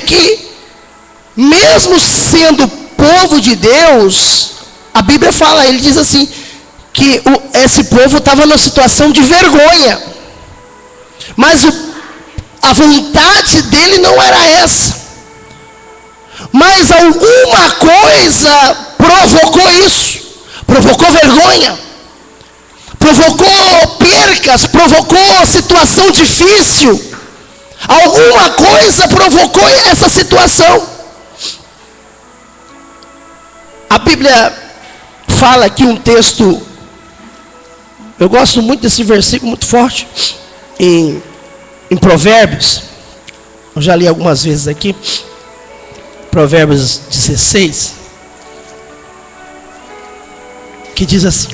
que, mesmo sendo povo de Deus, a Bíblia fala, ele diz assim, que esse povo estava numa situação de vergonha. Mas a vontade dele não era essa. Mas alguma coisa provocou isso. Provocou vergonha. Provocou percas. Provocou situação difícil. Alguma coisa provocou essa situação. A Bíblia fala aqui um texto, eu gosto muito desse versículo, muito forte, em Provérbios. Eu já li algumas vezes aqui. Provérbios 16. Que diz assim: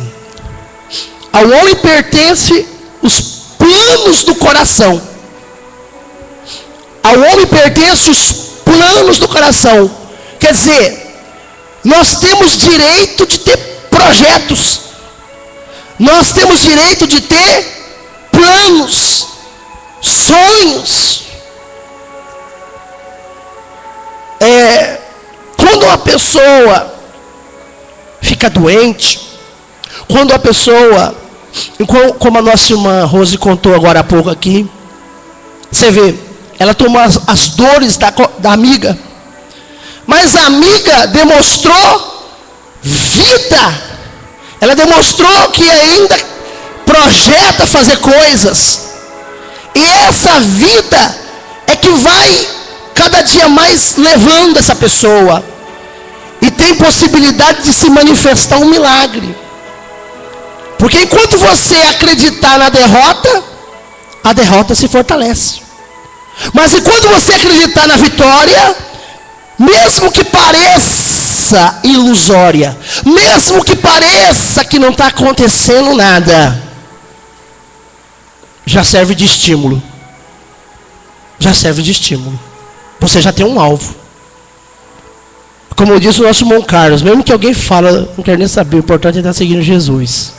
ao homem pertence os planos do coração. Ao homem pertence os planos do coração. Quer dizer, nós temos direito de ter projetos. Nós temos direito de ter planos, sonhos. Quando uma pessoa fica doente, quando a pessoa, como a nossa irmã Rose contou agora há pouco aqui, você vê, ela tomou as dores da amiga, mas a amiga demonstrou vida, ela demonstrou que ainda projeta fazer coisas, e essa vida é que vai cada dia mais levando essa pessoa, e tem possibilidade de se manifestar um milagre. Porque enquanto você acreditar na derrota, a derrota se fortalece. Mas enquanto você acreditar na vitória, mesmo que pareça ilusória, mesmo que pareça que não está acontecendo nada, já serve de estímulo. Já serve de estímulo. Você já tem um alvo. Como disse o nosso irmão Carlos, mesmo que alguém fala, não quero nem saber, o importante é estar seguindo Jesus.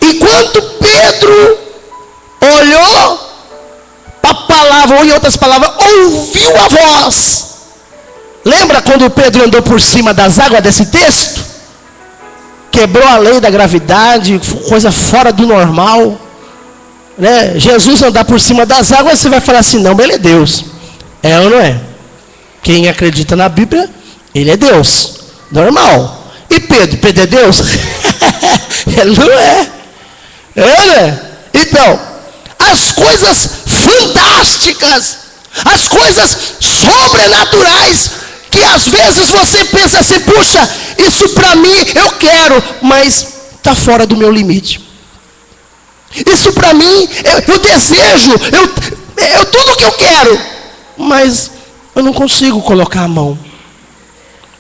Enquanto Pedro olhou para a palavra, ou em outras palavras, ouviu a voz. Lembra quando Pedro andou por cima das águas desse texto? Quebrou a lei da gravidade, coisa fora do normal. Jesus andar por cima das águas, você vai falar assim, não, ele é Deus. É ou não é? Quem acredita na Bíblia, ele é Deus. Normal. E Pedro? Pedro é Deus? Ele não é. Então, as coisas fantásticas, as coisas sobrenaturais, que às vezes você pensa assim, puxa, isso para mim eu quero, mas está fora do meu limite. Isso para mim, eu desejo, eu tudo que eu quero, mas eu não consigo colocar a mão.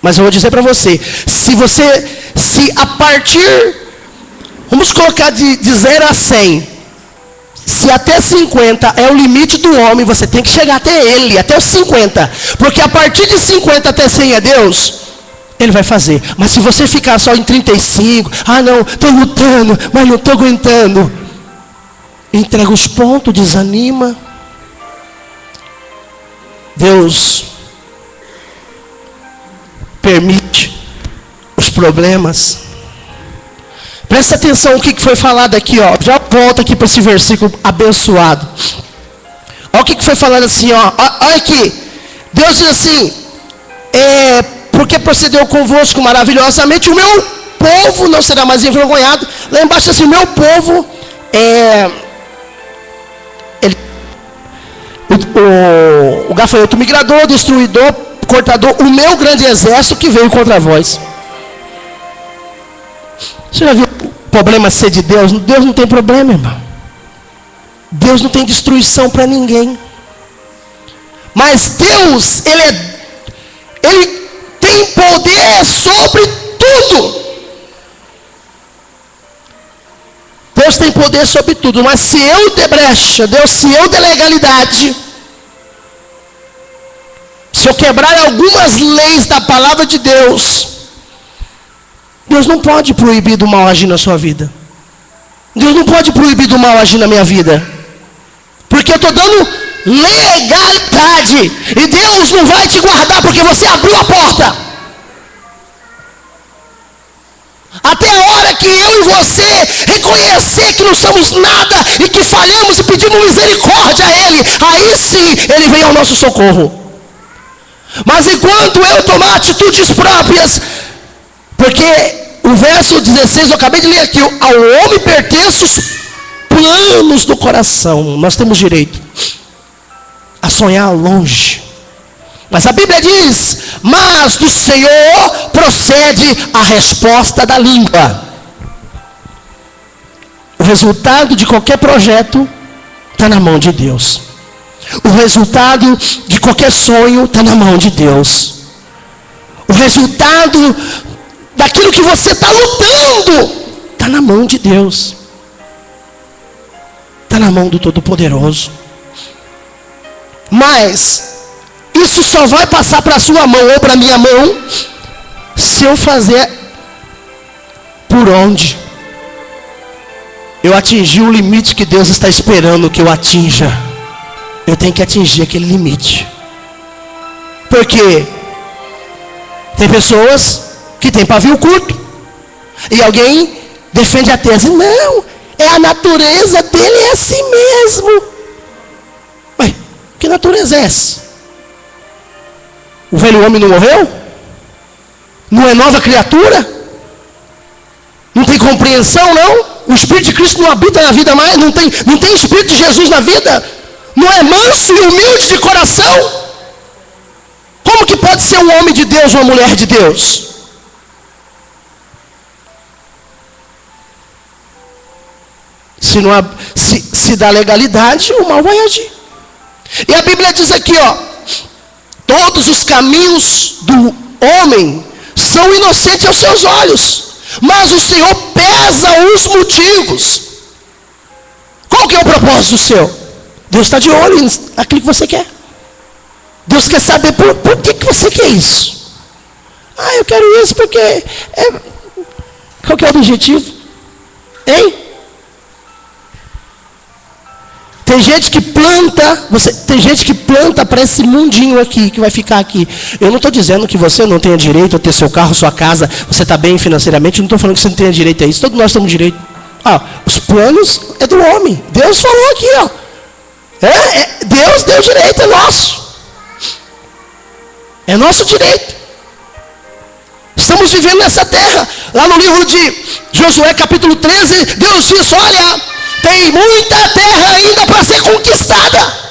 Mas eu vou dizer para você, se a partir, vamos colocar de 0 a 100, se até 50 é o limite do homem, você tem que chegar até ele, até os 50. Porque a partir de 50 até 100 é Deus, ele vai fazer. Mas se você ficar só em 35, não, estou lutando, mas não estou aguentando, entrega os pontos, desanima. Deus permite os problemas. Presta atenção o que foi falado aqui, ó. Já volta aqui para esse versículo abençoado. Olha o que foi falado assim, ó. Olha aqui. Deus diz assim: porque procedeu convosco maravilhosamente, o meu povo não será mais envergonhado. Lá embaixo assim, o meu povo o gafanhoto migrador, destruidor, cortador, o meu grande exército que veio contra vós. Você já viu o problema ser de Deus? Deus não tem problema, irmão. Deus não tem destruição para ninguém. Mas Deus, Ele tem poder sobre tudo. Deus tem poder sobre tudo, mas se eu der brecha, se eu der legalidade, se eu quebrar algumas leis da palavra de Deus, Deus não pode proibir do mal agir na sua vida. Deus não pode proibir do mal agir na minha vida. Porque eu estou dando legalidade. E Deus não vai te guardar porque você abriu a porta. Até a hora que eu e você reconhecer que não somos nada e que falhamos e pedimos misericórdia a Ele, aí sim Ele vem ao nosso socorro. Mas enquanto eu tomar atitudes próprias, porque o verso 16 eu acabei de ler aqui, ao homem pertence os planos do coração. Nós temos direito a sonhar longe. Mas a Bíblia diz, mas do Senhor procede a resposta da língua. O resultado de qualquer projeto está na mão de Deus. O resultado de qualquer sonho está na mão de Deus. O resultado daquilo que você está lutando está na mão de Deus. Está na mão do Todo-Poderoso. Mas isso só vai passar para a sua mão ou para a minha mão se eu fazer por onde eu atingir o limite que Deus está esperando que eu atinja. Eu tenho que atingir aquele limite. Porque tem pessoas que têm pavio curto e alguém defende a tese, não, é a natureza dele, é assim mesmo. Ué, que natureza é essa? O velho homem não morreu? Não é nova criatura? Não tem compreensão, não? O Espírito de Cristo não habita na vida mais? Não tem Espírito de Jesus na vida? Não é manso e humilde de coração? Como que pode ser um homem de Deus ou uma mulher de Deus? Se dá legalidade, o mal vai agir. E a Bíblia diz aqui, todos os caminhos do homem são inocentes aos seus olhos, mas o Senhor pesa os motivos. Qual que é o propósito do seu? Deus está de olho naquilo que você quer. Deus quer saber por que você quer isso. Eu quero isso porque... Qual que é o objetivo? Hein? Tem gente que planta para esse mundinho aqui, que vai ficar aqui. Eu não estou dizendo que você não tenha direito a ter seu carro, sua casa, você está bem financeiramente, eu não estou falando que você não tenha direito a isso. Todos nós temos direito. Os planos é do homem. Deus falou aqui, Deus deu direito, é nosso. É nosso direito. Estamos vivendo nessa terra. Lá no livro de Josué, capítulo 13, Deus diz, olha, tem muita terra ainda para ser conquistada.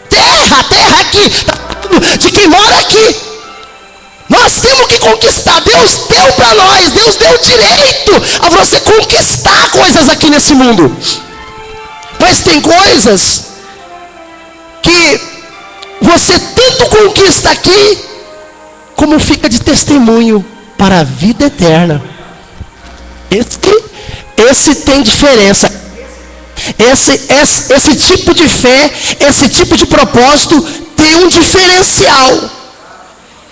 Terra aqui, de quem mora aqui. Nós temos que conquistar. Deus deu para nós, Deus deu direito a você conquistar coisas aqui nesse mundo. Mas tem coisas que você tanto conquista aqui, como fica de testemunho para a vida eterna. Esse tem diferença. Esse tipo de fé, esse tipo de propósito tem um diferencial.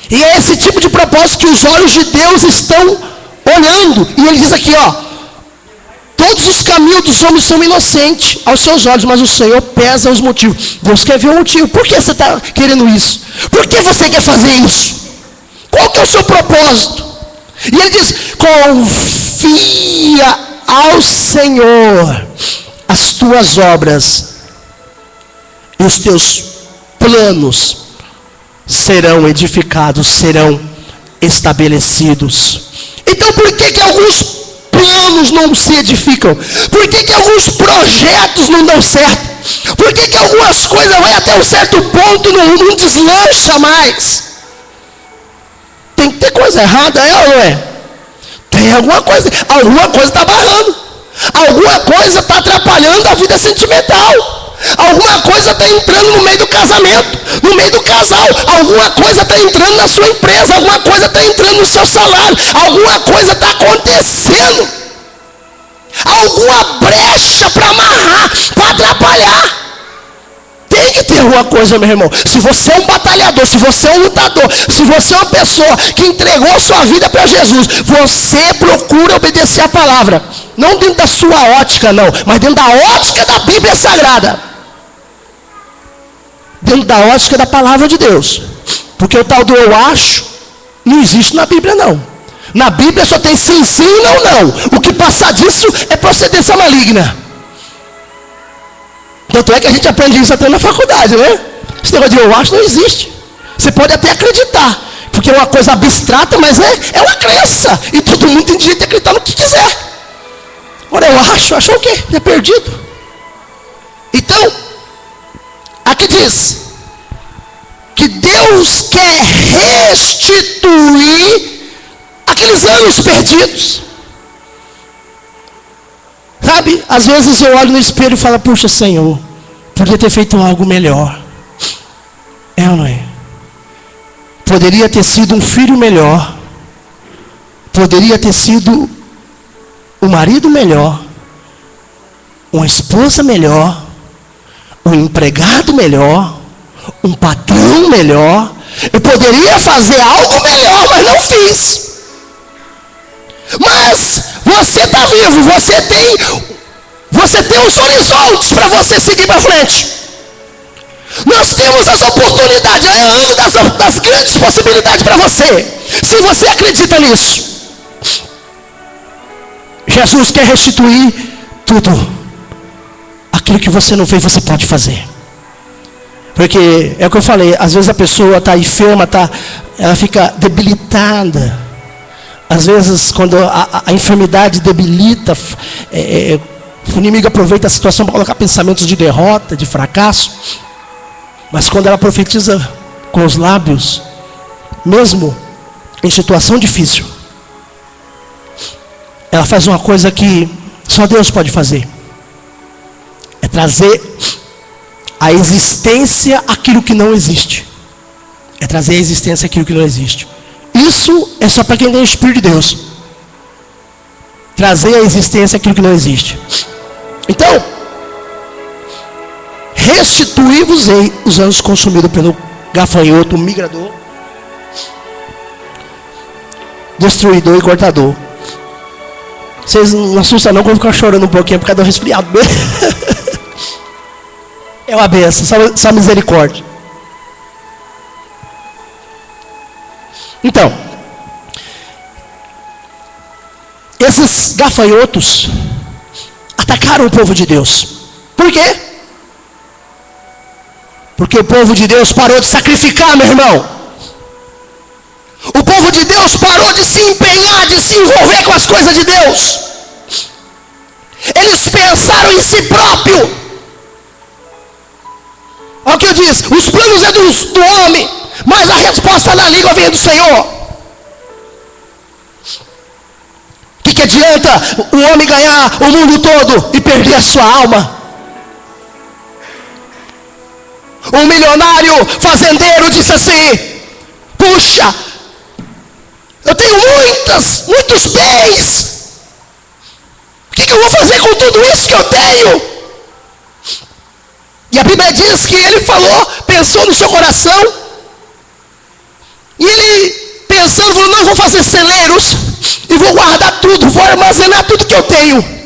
E é esse tipo de propósito que os olhos de Deus estão olhando. E ele diz aqui, todos os caminhos dos homens são inocentes aos seus olhos, mas o Senhor pesa os motivos. Deus quer ver o motivo. Por que você está querendo isso? Por que você quer fazer isso? Qual que é o seu propósito? E ele diz, confia ao Senhor as tuas obras e os teus planos serão edificados, serão estabelecidos. Então por que alguns planos não se edificam? Por que alguns projetos não dão certo? Por que algumas coisas vai até um certo ponto e não deslancha mais? Tem que ter coisa errada, ou não é? Tem alguma coisa está barrando. Alguma coisa está atrapalhando a vida sentimental. Alguma coisa está entrando no meio do casamento, no meio do casal. Alguma coisa está entrando na sua empresa. Alguma coisa está entrando no seu salário. Alguma coisa está acontecendo. Alguma brecha para amarrar, para atrapalhar. Tem que ter alguma coisa, meu irmão. Se você é um batalhador, se você é um lutador, se você é uma pessoa que entregou sua vida para Jesus, você procura obedecer a palavra. Não dentro da sua ótica, não, mas dentro da ótica da Bíblia Sagrada. dentro da ótica da palavra de Deus. Porque o tal do eu acho não existe na Bíblia, não. Na Bíblia só tem sim, sim, não, não. O que passar disso é procedência maligna. Tanto é que a gente aprende isso até na faculdade, né? Esse negócio de eu acho não existe. Você pode até acreditar, porque é uma coisa abstrata, mas é uma crença. E todo mundo tem direito de acreditar no que quiser. Agora eu acho, achou o quê? É perdido. Então, aqui diz que Deus quer restituir aqueles anos perdidos. Sabe, às vezes eu olho no espelho e falo, puxa Senhor, podia ter feito algo melhor. É ou não é? Poderia ter sido um filho melhor. Poderia ter sido um marido melhor. Uma esposa melhor. Um empregado melhor. Um patrão melhor. Eu poderia fazer algo melhor, mas não fiz. Mas você está vivo, você tem os horizontes para você seguir para frente. Nós temos as oportunidades, é ano das grandes possibilidades para você. Se você acredita nisso, Jesus quer restituir tudo. Aquilo que você não fez, você pode fazer. Porque é o que eu falei, às vezes a pessoa está enferma, ela fica debilitada. Às vezes, quando a enfermidade debilita, o inimigo aproveita a situação para colocar pensamentos de derrota, de fracasso. Mas quando ela profetiza com os lábios, mesmo em situação difícil, ela faz uma coisa que só Deus pode fazer. É trazer à existência aquilo que não existe. É trazer à existência aquilo que não existe. Isso é só para quem tem o Espírito de Deus. Trazer à existência aquilo que não existe. Então, restituí-vos-ei os anos consumidos pelo gafanhoto, o migrador, destruidor e cortador. Vocês não assustam não quando ficam chorando um pouquinho por causa do resfriado. É uma benção, só misericórdia. Então, esses gafanhotos atacaram o povo de Deus. Por quê? Porque o povo de Deus parou de sacrificar, meu irmão. O povo de Deus parou de se empenhar, de se envolver com as coisas de Deus. Eles pensaram em si próprio. Olha o que eu disse, os planos é do homem, mas a resposta na língua vem do Senhor. O que adianta o homem ganhar o mundo todo e perder a sua alma? Um milionário fazendeiro disse assim, puxa, eu tenho muitos bens. O que eu vou fazer com tudo isso que eu tenho? E a Bíblia diz que ele pensou no seu coração. E ele pensando, falou, não, eu vou fazer celeiros. E vou guardar tudo, vou armazenar tudo que eu tenho.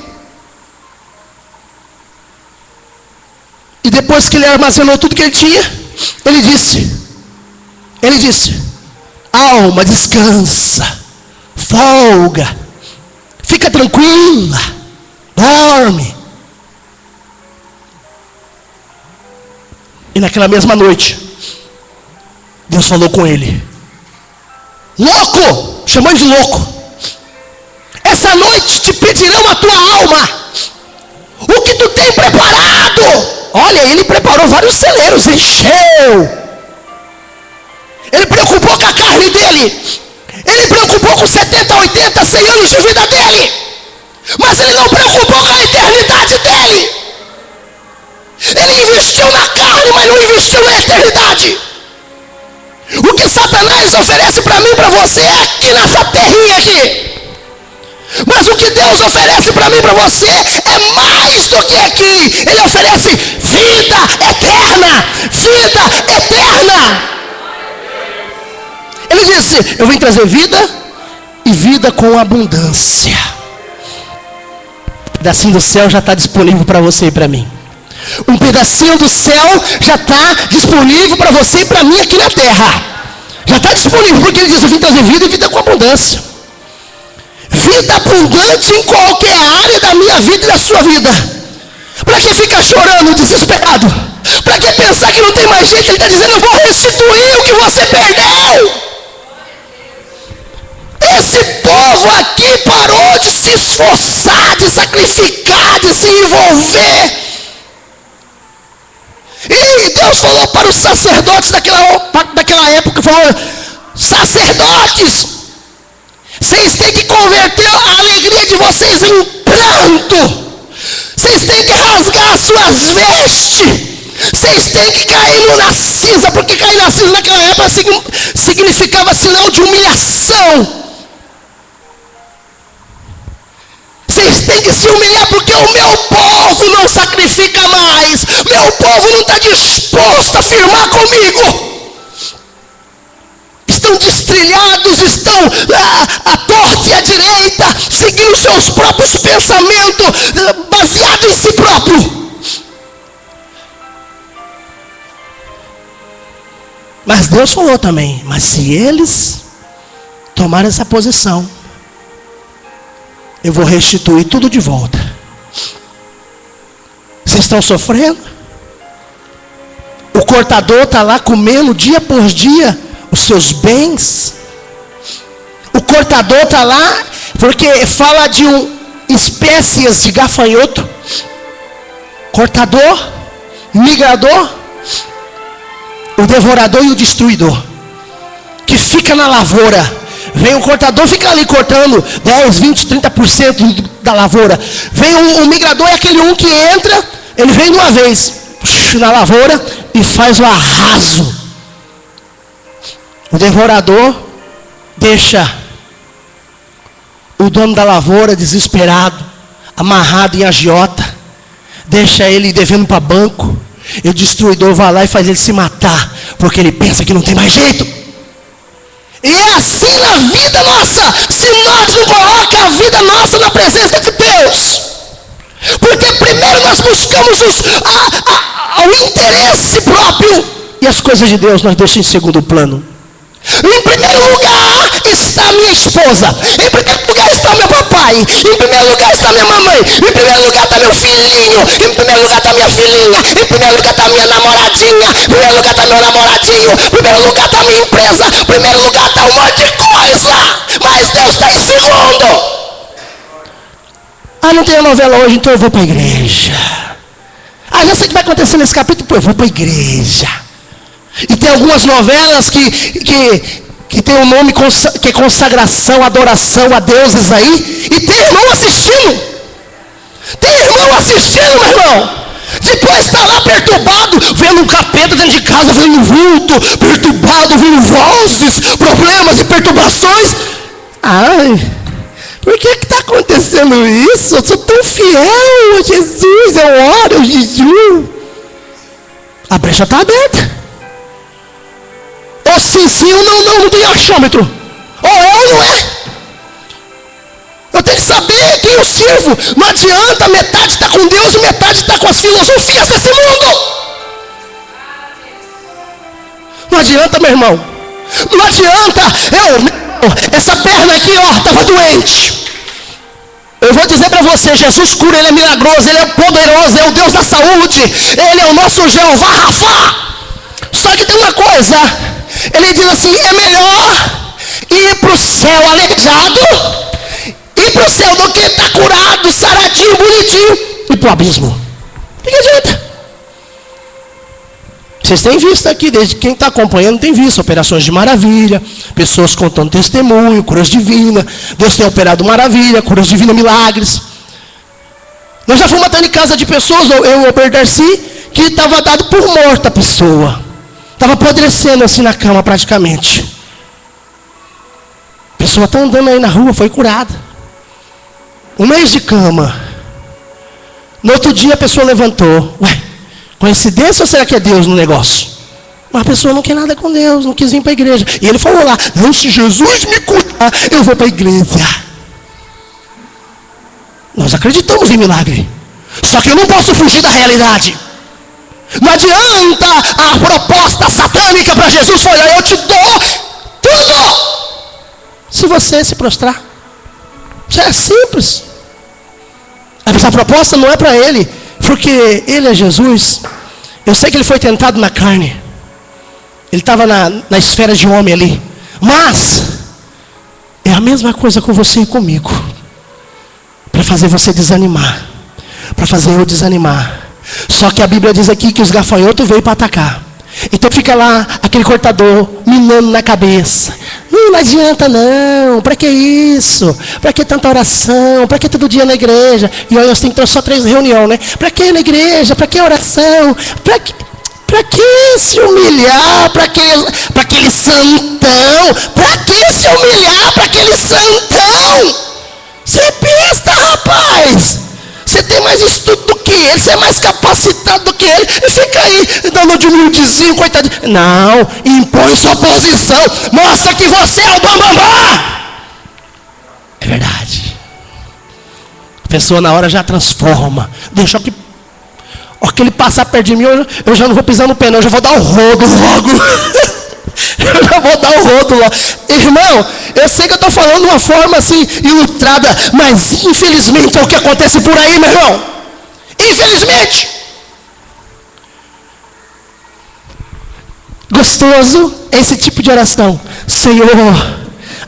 E depois que ele armazenou tudo que ele tinha, ele disse, alma, descansa, folga, fica tranquila, dorme. E naquela mesma noite, Deus falou com ele, louco, chamou de louco, essa noite te pedirão a tua alma, o que tu tem preparado. Olha, ele preparou vários celeiros, encheu. Ele preocupou com a carne dele. Ele preocupou com 70, 80, 100 anos de vida dele. Mas ele não preocupou com a eternidade dele. Ele investiu na carne, mas não investiu na eternidade. O que Satanás oferece para mim e para você é aqui nessa terrinha aqui. Mas o que Deus oferece para mim e para você é mais do que aqui. Ele oferece vida eterna. Vida eterna. Ele disse, eu vim trazer vida e vida com abundância. O pedacinho do céu já está disponível para você e para mim. Um pedacinho do céu já está disponível para você e para mim aqui na terra. Já está disponível, porque ele diz: eu vim trazer vida e vida com abundância. Vida abundante em qualquer área da minha vida e da sua vida. Para que ficar chorando, desesperado? Para que pensar que não tem mais jeito? Ele está dizendo: eu vou restituir o que você perdeu. Esse povo aqui parou de se esforçar, de sacrificar, de se envolver. E Deus falou para os sacerdotes daquela época, falou: sacerdotes, vocês têm que converter a alegria de vocês em pranto. Vocês têm que rasgar as suas vestes. Vocês têm que cair na cinza, porque cair na cinza naquela época significava sinal de humilhação. Vocês têm que se humilhar, porque o meu povo não sacrifica mais. Meu povo não está disposto a firmar comigo. Estão destrilhados, estão à torta e à direita, seguindo seus próprios pensamentos, baseados em si próprio. Mas Deus falou também: mas se eles tomarem essa posição, eu vou restituir tudo de volta. Vocês estão sofrendo? O cortador está lá comendo dia por dia os seus bens. O cortador está lá porque fala de espécies de gafanhoto. Cortador, migrador, o devorador e o destruidor, que fica na lavoura. Vem o cortador, fica ali cortando 10, 20, 30% da lavoura. Vem o migrador, é aquele que entra, ele vem de uma vez na lavoura e faz o arraso. O devorador deixa o dono da lavoura desesperado, amarrado em agiota, deixa ele devendo para banco. E o destruidor vai lá e faz ele se matar, porque ele pensa que não tem mais jeito. E é assim na vida nossa, se nós não colocamos a vida nossa na presença de Deus. Porque primeiro nós buscamos o interesse próprio, e as coisas de Deus nós deixamos em segundo plano. Em primeiro lugar está a minha esposa. Em primeiro lugar está meu papai. Em primeiro lugar está minha mamãe. Em primeiro lugar está meu filhinho. Em primeiro lugar está minha filhinha. Em primeiro lugar está minha namoradinha. Em primeiro lugar está meu namoradinho. Em primeiro lugar está minha empresa. Em primeiro lugar está um monte de coisa. Mas Deus está em segundo. Ah, não tem novela hoje, então eu vou para a igreja. Ah, já sei o que vai acontecer nesse capítulo, pô, eu vou para a igreja. E tem algumas novelas que tem um nome que é consagração, adoração a deuses aí. E tem irmão assistindo. Tem irmão assistindo, meu irmão. Depois está lá perturbado, vendo um capeta dentro de casa, vendo vulto, perturbado, vendo vozes, problemas e perturbações. Ai, por que está acontecendo isso? Eu sou tão fiel a Jesus, eu oro, eu jejum. A brecha está aberta. Ou sim, ou não tem achômetro. Ou é ou não é. Eu tenho que saber quem eu sirvo. Não adianta, metade está com Deus e metade está com as filosofias desse mundo. Não adianta, meu irmão. Não adianta. Essa perna aqui, ó, estava doente. Eu vou dizer para você, Jesus cura, Ele é milagroso, Ele é poderoso, é o Deus da saúde. Ele é o nosso Jeová Rafá. Só que tem uma coisa. Ele diz assim: é melhor ir para o céu aleijado, ir para o céu do que estar curado, saradinho, bonitinho, e para o abismo. O que adianta? Vocês têm visto aqui, desde quem está acompanhando tem visto operações de maravilha, pessoas contando testemunho, curas divinas. Deus tem operado maravilha, curas divinas, milagres. Nós já fomos até em casa de pessoas, eu e o Albert Darcy, que estava dado por morta a pessoa. Estava apodrecendo assim na cama praticamente. A pessoa está andando aí na rua, foi curada. 1 mês de cama. No outro dia a pessoa levantou. Ué, coincidência ou será que é Deus no negócio? Mas a pessoa não quer nada com Deus, não quis vir para a igreja. E ele falou lá: não, se Jesus me curar, eu vou para a igreja. Nós acreditamos em milagre. Só que eu não posso fugir da realidade. Não adianta a proposta satânica para Jesus foi: eu te dou tudo, se você se prostrar. Já é simples. Essa proposta não é para ele, porque ele é Jesus. Eu sei que ele foi tentado na carne, ele estava na esfera de homem ali, mas é a mesma coisa com você e comigo, para fazer você desanimar, para fazer eu desanimar. Só que a Bíblia diz aqui que os gafanhotos veio para atacar. Então fica lá aquele cortador minando na cabeça. Não adianta não, para que isso? Para que tanta oração? Para que todo dia na igreja? E olha, nós temos que ter só 3 reuniões, né? Para que na igreja? Para que oração? Para que se humilhar para aquele santão? Para que se humilhar para aquele santão? Você é besta, rapaz. Você tem mais estudo do que ele, você é mais capacitado do que ele, e fica aí dando de humildezinho, coitadinho. Não, impõe sua posição, mostra que você é o bambambam. É verdade. A pessoa na hora já transforma. Deixa que ele passar perto de mim, eu já não vou pisar no pé, não, eu já vou dar o rodo logo. Eu já vou dar o rodo logo. Irmão, eu sei que eu estou falando de uma forma assim, ilustrada, mas infelizmente é o que acontece por aí, meu irmão. Infelizmente. Gostoso esse tipo de oração. Senhor,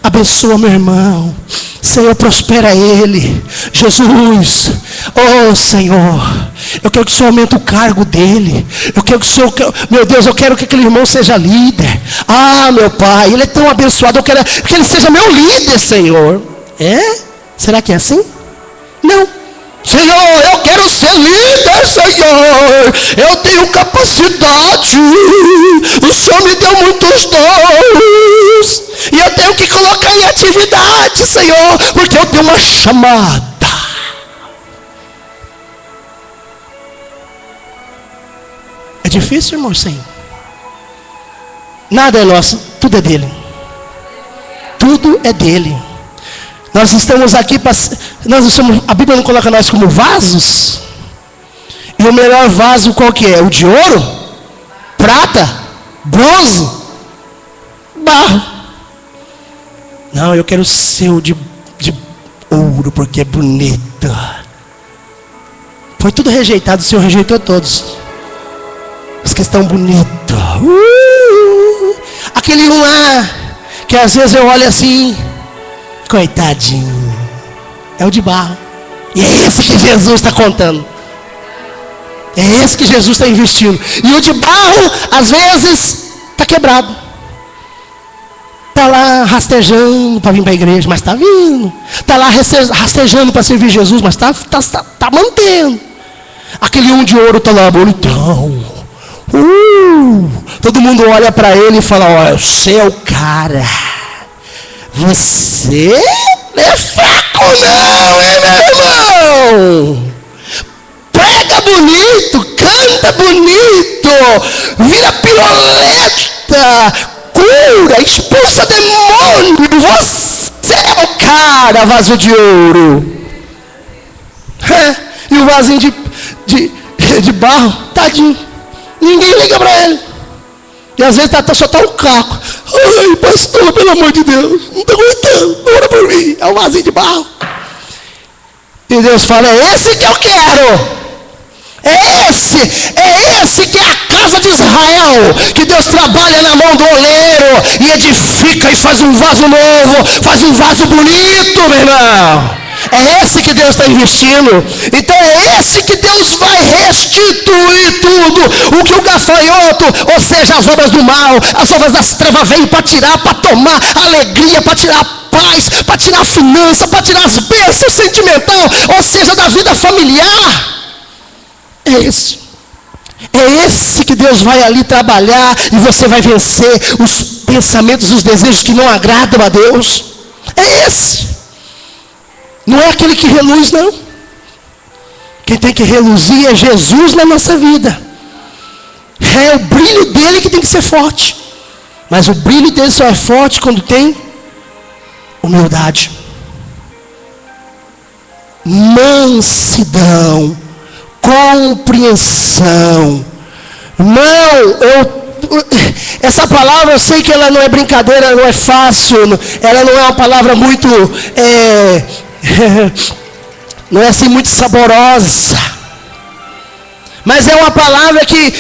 abençoa meu irmão. Senhor, prospera ele. Jesus, oh Senhor, eu quero que o Senhor aumente o cargo dele. Eu quero que o Senhor, meu Deus, eu quero que aquele irmão seja líder. Ah, meu Pai, ele é tão abençoado, eu quero que ele seja meu líder, Senhor. É? Será que é assim? Não. Senhor, eu quero ser líder, Senhor. Eu tenho capacidade. O Senhor me deu muitos dons. E eu tenho que colocar em atividade, Senhor, porque eu tenho uma chamada. É difícil, irmão, sim. Nada é nosso, tudo é dele. Tudo é dele. Nós estamos aqui para... a Bíblia não coloca nós como vasos? E o melhor vaso qual que é? O de ouro? Prata? Bronze? Barro? Não, eu quero ser o de ouro, porque é bonito. Foi tudo rejeitado, o Senhor rejeitou todos. Os que estão bonitos. Aquele um lá, que às vezes eu olho assim... Coitadinho, é o de barro. E é esse que Jesus está contando. É esse que Jesus está investindo. E o de barro, às vezes, está quebrado. Está lá rastejando para vir para a igreja, mas está vindo. Está lá rastejando para servir Jesus, mas está mantendo. Aquele um de ouro está lá, bonitão. Todo mundo olha para ele e fala: olha, você é o cara. Você não é fraco não, hein, meu irmão? Prega bonito, canta bonito, vira piroleta, cura, expulsa demônio. Você é o cara, vaso de ouro. E o vasinho de barro, tadinho, ninguém liga para ele. E às vezes só está um caco. Ai, pastor, pelo amor de Deus, não estou aguentando, ora por mim. É um vasinho de barro. E Deus fala: é esse que eu quero. É esse que é a casa de Israel, que Deus trabalha na mão do oleiro e edifica e faz um vaso novo, faz um vaso bonito, meu irmão. É esse que Deus está investindo. Então é esse que Deus vai restituir tudo. O que o gafanhoto, ou seja, as obras do mal, as obras das trevas veio para tirar, para tomar alegria, para tirar a paz, para tirar a finança, para tirar as bênçãos sentimental, ou seja, da vida familiar. É esse. É esse que Deus vai ali trabalhar e você vai vencer os pensamentos, os desejos que não agradam a Deus. É esse. Não é aquele que reluz, não. Quem tem que reluzir é Jesus na nossa vida. É o brilho dele que tem que ser forte. Mas o brilho dele só é forte quando tem humildade, mansidão, compreensão. Essa palavra eu sei que ela não é brincadeira, não é fácil, ela não é uma palavra muito, não é assim muito saborosa. Mas é uma palavra que,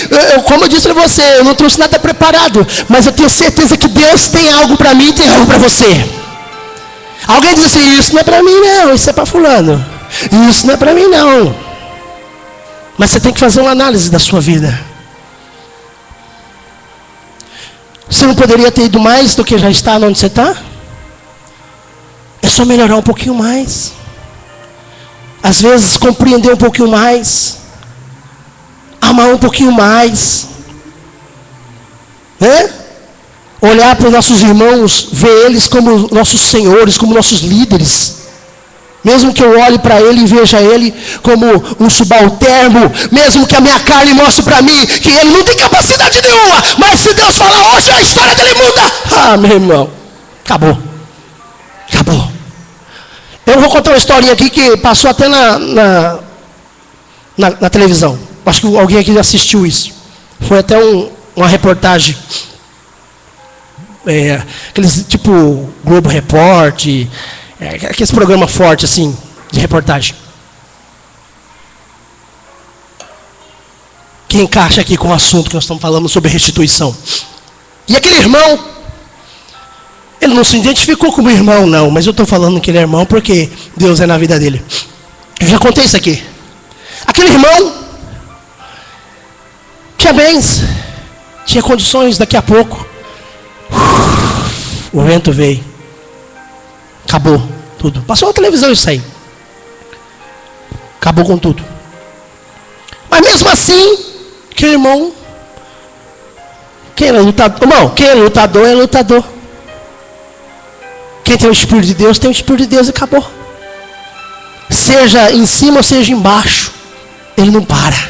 como eu disse para você, eu não trouxe nada preparado, mas eu tenho certeza que Deus tem algo para mim e tem algo para você. Alguém diz assim, isso não é para mim não, isso é para fulano. Isso não é para mim não. Mas você tem que fazer uma análise da sua vida. Você não poderia ter ido mais do que já está onde você está? É só melhorar um pouquinho mais. Às vezes compreender um pouquinho mais. Amar um pouquinho mais. Né? Olhar para os nossos irmãos, ver eles como nossos senhores, como nossos líderes. Mesmo que eu olhe para ele e veja ele como um subalterno, mesmo que a minha carne mostre para mim que ele não tem capacidade nenhuma, mas se Deus falar hoje, a história dele muda. Ah, meu irmão, acabou. Eu vou contar uma historinha aqui que passou até na televisão. Acho que alguém aqui já assistiu isso. Foi até uma reportagem. Aqueles tipo Globo Repórter. Aqueles programas fortes assim, de reportagem. Que encaixa aqui com o assunto que nós estamos falando sobre restituição. E aquele irmão, ele não se identificou como irmão não, mas eu estou falando que ele é irmão porque Deus é na vida dele. Eu já contei isso aqui. Aquele irmão tinha bens, tinha condições, daqui a pouco o vento veio. Acabou tudo. Passou na televisão isso aí. Acabou com tudo. Mas mesmo assim, que irmão, quem é lutador? Irmão, quem é lutador é lutador. Quem tem o Espírito de Deus, tem o Espírito de Deus e acabou. Seja em cima ou seja embaixo, ele não para.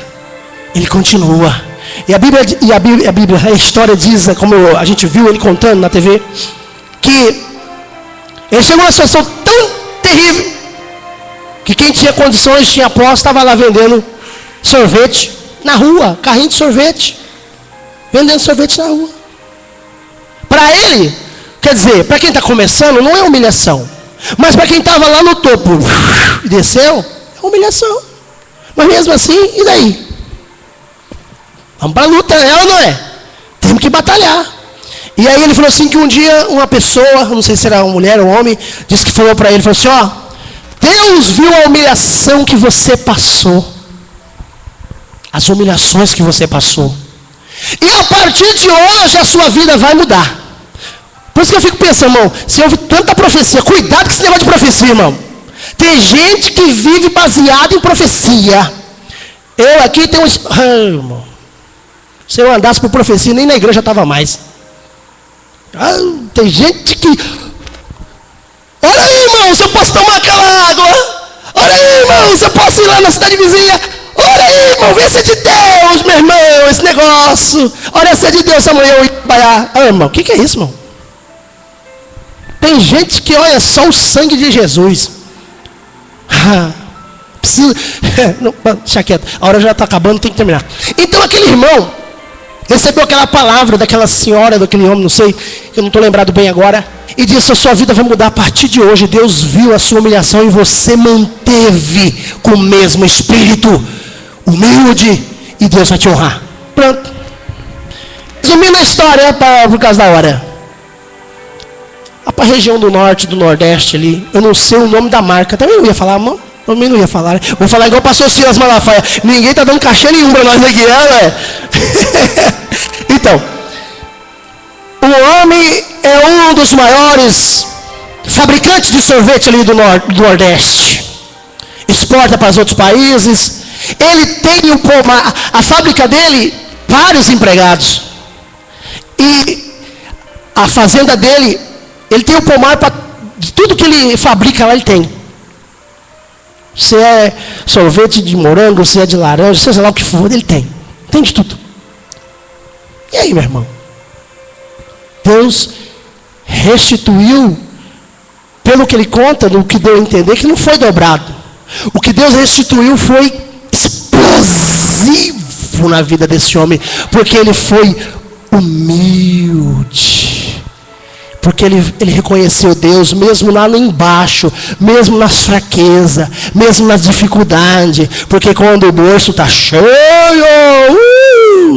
Ele continua. E a história diz, como a gente viu ele contando na TV, que ele chegou numa situação tão terrível que quem tinha condições, tinha posse, estava lá vendendo sorvete na rua, carrinho de sorvete, vendendo sorvete na rua. Para ele, quer dizer, para quem está começando, não é humilhação, mas para quem estava lá no topo e desceu, é humilhação. Mas mesmo assim, e daí? Vamos para a luta, é ou não é? Temos que batalhar. E aí ele falou assim que um dia uma pessoa, não sei se era uma mulher ou um homem, disse que falou para ele, falou assim, ó, Deus viu a humilhação que você passou. As humilhações que você passou. E a partir de hoje a sua vida vai mudar. Por isso que eu fico pensando, irmão, se houve tanta profecia, cuidado com esse negócio de profecia, irmão. Tem gente que vive baseado em profecia. Eu aqui tenho irmão, se eu andasse por profecia, nem na igreja estava mais. Tem gente que... Olha aí, irmão, se eu posso tomar aquela água. Olha aí, irmão, se eu posso ir lá na cidade vizinha. Olha aí, irmão, vê se é de Deus, meu irmão, esse negócio. Olha se é de Deus, amanhã eu ir trabalhar. Irmão, o que é isso, irmão? Tem gente que olha só o sangue de Jesus. Precisa... Não, deixa quieto, a hora já está acabando, tem que terminar. Então aquele irmão recebeu aquela palavra daquela senhora, daquele homem, não sei, eu não estou lembrado bem agora, e disse, a sua vida vai mudar a partir de hoje. Deus viu a sua humilhação e você manteve com o mesmo espírito humilde, e Deus vai te honrar. Pronto. Resumindo a história, por causa da hora. Para a região do norte, do nordeste ali, eu não sei o nome da marca, também não ia falar, mano. Também não ia falar, né? Vou falar igual o pastor Silas Malafaia. Ninguém está dando cachê nenhum para nós aqui, né? Então, o homem é um dos maiores fabricantes de sorvete ali do Nordeste. Exporta para os outros países. Ele tem a fábrica dele, vários empregados. E a fazenda dele, ele tem o pomar para tudo que ele fabrica lá, ele tem. Se é sorvete de morango, se é de laranja, seja lá o que for, ele tem. Tem de tudo. E aí, meu irmão? Deus restituiu, pelo que ele conta, no que deu a entender, que não foi dobrado. O que Deus restituiu foi explosivo. significativo na vida desse homem, porque ele foi humilde, porque ele reconheceu Deus mesmo lá embaixo, mesmo nas fraquezas, mesmo nas dificuldades, porque quando o bolso está cheio,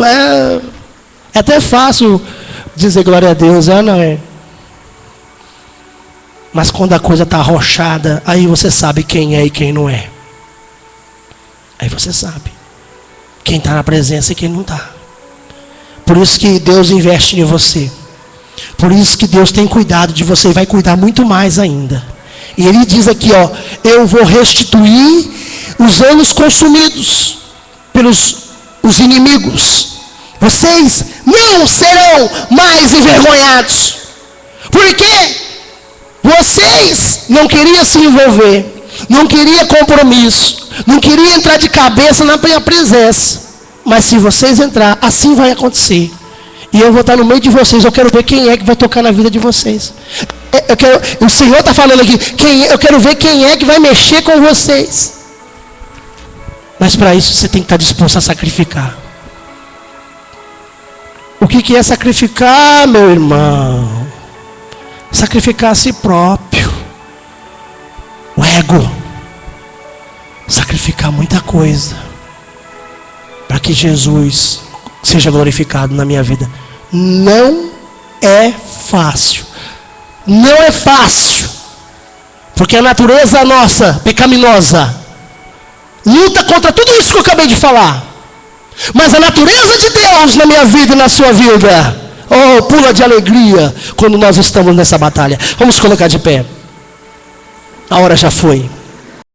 é até fácil dizer glória a Deus, não é? Mas quando a coisa está arrochada, aí você sabe quem é e quem não é. Aí você sabe quem está na presença e quem não está. Por isso que Deus investe em você. Por isso que Deus tem cuidado de você e vai cuidar muito mais ainda. E Ele diz aqui, ó, eu vou restituir os anos consumidos pelos os inimigos. Vocês não serão mais envergonhados. Por quê? Vocês não queriam se envolver, não queriam compromisso, não queriam entrar de cabeça na minha presença. Mas se vocês entrar, assim vai acontecer. E eu vou estar no meio de vocês. Eu quero ver quem é que vai tocar na vida de vocês. O Senhor está falando aqui, eu quero ver quem é que vai mexer com vocês. Mas para isso você tem que estar disposto a sacrificar. O que é sacrificar, meu irmão? Sacrificar a si próprio, o ego, sacrificar muita coisa, para que Jesus seja glorificado na minha vida. Não é fácil, não é fácil, porque a natureza nossa, pecaminosa, luta contra tudo isso que eu acabei de falar, mas a natureza de Deus na minha vida e na sua vida, oh, pula de alegria quando nós estamos nessa batalha. Vamos colocar de pé. A hora já foi.